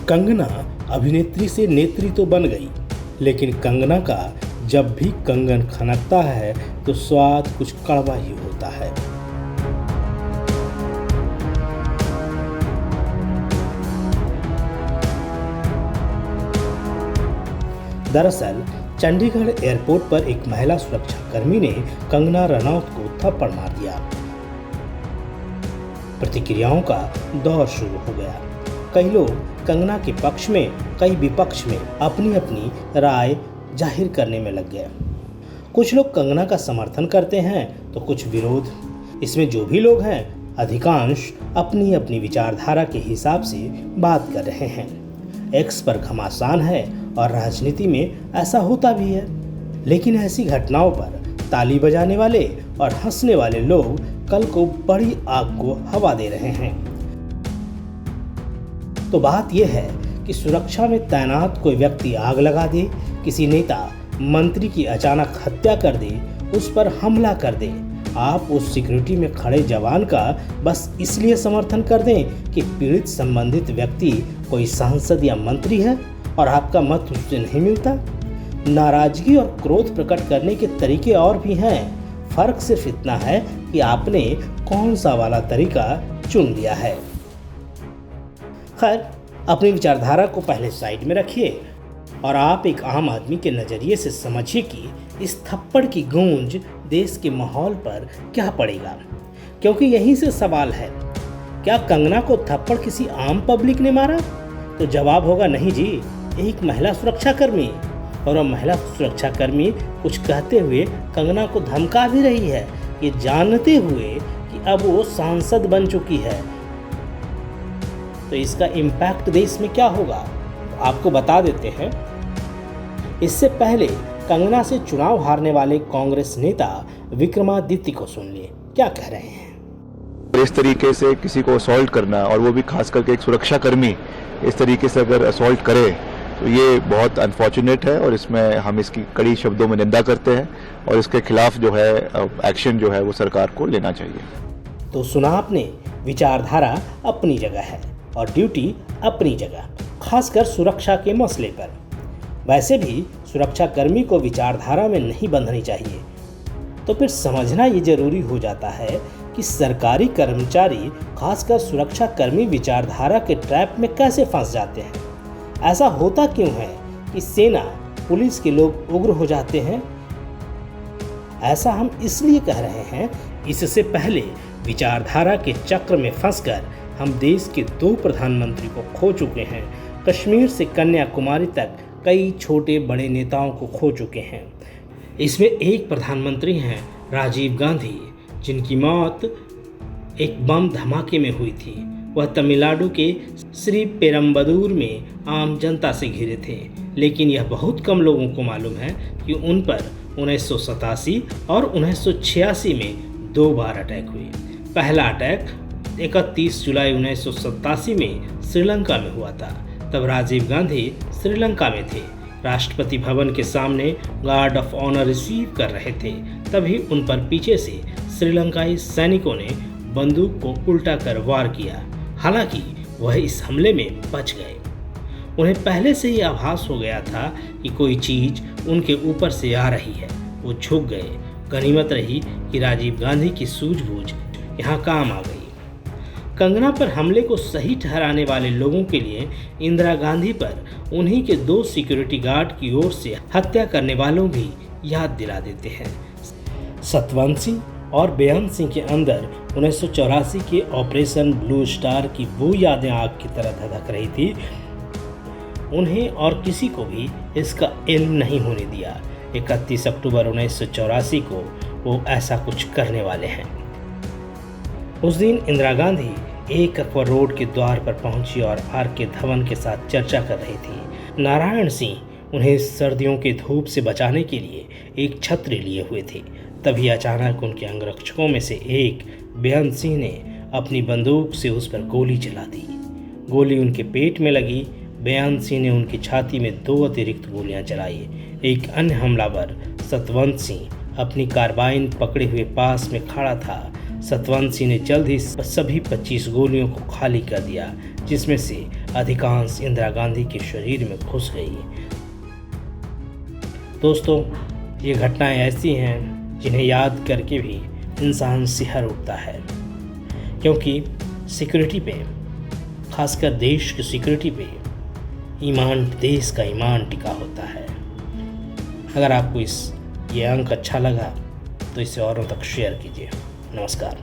कंगना अभिनेत्री से नेत्री तो बन गई, लेकिन कंगना का जब भी कंगन खनकता है तो स्वाद कुछ कड़वा ही होता है। दरअसल चंडीगढ़ एयरपोर्ट पर एक महिला सुरक्षाकर्मी ने कंगना रनौत को थप्पड़ मार दिया। प्रतिक्रियाओं का दौर शुरू हो गया। कई लोग कंगना के पक्ष में, कई विपक्ष में अपनी अपनी राय जाहिर करने में लग गए। कुछ लोग कंगना का समर्थन करते हैं तो कुछ विरोध। इसमें जो भी लोग हैं, अधिकांश अपनी अपनी विचारधारा के हिसाब से बात कर रहे हैं। एक्स पर घमासान है और राजनीति में ऐसा होता भी है। लेकिन ऐसी घटनाओं पर ताली बजाने वाले और हंसने वाले लोग कल को बड़ी आग को हवा दे रहे हैं। तो बात यह है कि सुरक्षा में तैनात कोई व्यक्ति आग लगा दे, किसी नेता मंत्री की अचानक हत्या कर दे, उस पर हमला कर दे, आप उस सिक्योरिटी में खड़े जवान का बस इसलिए समर्थन कर दें कि पीड़ित संबंधित व्यक्ति कोई सांसद या मंत्री है और आपका मत उससे नहीं मिलता। नाराजगी और क्रोध प्रकट करने के तरीके और भी हैं। फर्क सिर्फ इतना है कि आपने कौन सा वाला तरीका चुन लिया है। खैर, अपनी विचारधारा को पहले साइड में रखिए और आप एक आम आदमी के नजरिए से समझिए कि इस थप्पड़ की गूंज देश के माहौल पर क्या पड़ेगा। क्योंकि यहीं से सवाल है, क्या कंगना को थप्पड़ किसी आम पब्लिक ने मारा? तो जवाब होगा नहीं जी, एक महिला सुरक्षाकर्मी। और वह महिला सुरक्षाकर्मी कुछ कहते हुए कंगना को धमका भी रही है, ये जानते हुए कि अब वो सांसद बन चुकी है। तो इसका इम्पैक्ट देश में क्या होगा, आपको बता देते हैं। इससे पहले कंगना से चुनाव हारने वाले कांग्रेस नेता विक्रमादित्य को सुन लिए क्या कह रहे हैं। इस तरीके से किसी को असॉल्ट करना, और वो भी खास करके एक सुरक्षाकर्मी इस तरीके से अगर असॉल्ट करे, तो ये बहुत अनफॉर्चुनेट है और इसमें हम इसकी कड़ी शब्दों में निंदा करते हैं और इसके खिलाफ जो है एक्शन जो है वो सरकार को लेना चाहिए। तो सुना आपने, विचारधारा अपनी जगह है और ड्यूटी अपनी जगह, खासकर सुरक्षा के मसले पर। वैसे भी सुरक्षाकर्मी को विचारधारा में नहीं बंधनी चाहिए। तो फिर समझना ये जरूरी हो जाता है कि सरकारी कर्मचारी, खासकर सुरक्षाकर्मी, विचारधारा के ट्रैप में कैसे फंस जाते हैं। ऐसा होता क्यों है कि सेना, पुलिस के लोग उग्र हो जाते हैं? ऐसा हम इसलिए कह रहे हैं, इससे पहले विचारधारा के चक्र में फंसकर हम देश के 2 प्रधानमंत्री को खो चुके हैं। कश्मीर से कन्याकुमारी तक कई छोटे बड़े नेताओं को खो चुके हैं। इसमें एक प्रधानमंत्री हैं राजीव गांधी, जिनकी मौत एक बम धमाके में हुई थी। वह तमिलनाडु के श्री पेरम्बदूर में आम जनता से घिरे थे, लेकिन यह बहुत कम लोगों को मालूम है कि उन पर 1987 और 1986 में 2 बार अटैक हुए। पहला अटैक 31 जुलाई 1987 में श्रीलंका में हुआ था। तब राजीव गांधी श्रीलंका में थे, राष्ट्रपति भवन के सामने गार्ड ऑफ ऑनर रिसीव कर रहे थे। तभी उन पर पीछे से श्रीलंकाई सैनिकों ने बंदूक को उल्टा कर वार किया। हालांकि वह इस हमले में बच गए। उन्हें पहले से ही आभास हो गया था कि कोई चीज उनके ऊपर से आ रही है। वो झुक गए। गनीमत रही कि राजीव गांधी की सूझबूझ यहाँ काम आ गई। कंगना पर हमले को सही ठहराने वाले लोगों के लिए इंदिरा गांधी पर उन्हीं के 2 सिक्योरिटी गार्ड की ओर से हत्या करने वालों भी याद दिला देते हैं। सतवंत सिंह और बेअंत सिंह के अंदर 1984 के ऑपरेशन ब्लू स्टार की वो यादें आग की तरह धधक रही थी। उन्हें और किसी को भी इसका इल्म नहीं होने दिया। 31 अक्टूबर 1984 को वो ऐसा कुछ करने वाले हैं। उस दिन इंदिरा गांधी एक अकबर रोड के द्वार पर पहुंची और आर.के. धवन के साथ चर्चा कर रही थी। नारायण सिंह उन्हें सर्दियों के धूप से बचाने के लिए एक छतरी लिए हुए थे। तभी अचानक उनके अंगरक्षकों में से एक, बेअंत सिंह ने अपनी बंदूक से उस पर गोली चला दी। गोली उनके पेट में लगी। बेअंत सिंह ने उनकी छाती में 2 अतिरिक्त गोलियां चलाई। एक अन्य हमलावर सतवंत सिंह अपनी कार्बाइन पकड़े हुए पास में खड़ा था। सतवंशी ने जल्द ही सभी 25 गोलियों को खाली कर दिया, जिसमें से अधिकांश इंदिरा गांधी के शरीर में घुस गई। दोस्तों, ये घटनाएं ऐसी हैं जिन्हें याद करके भी इंसान सिहर उठता है, क्योंकि सिक्योरिटी पे, खासकर देश की सिक्योरिटी पे ईमान, देश का ईमान टिका होता है। अगर आपको ये अंक अच्छा लगा तो इसे औरों तक शेयर कीजिए। नमस्कार।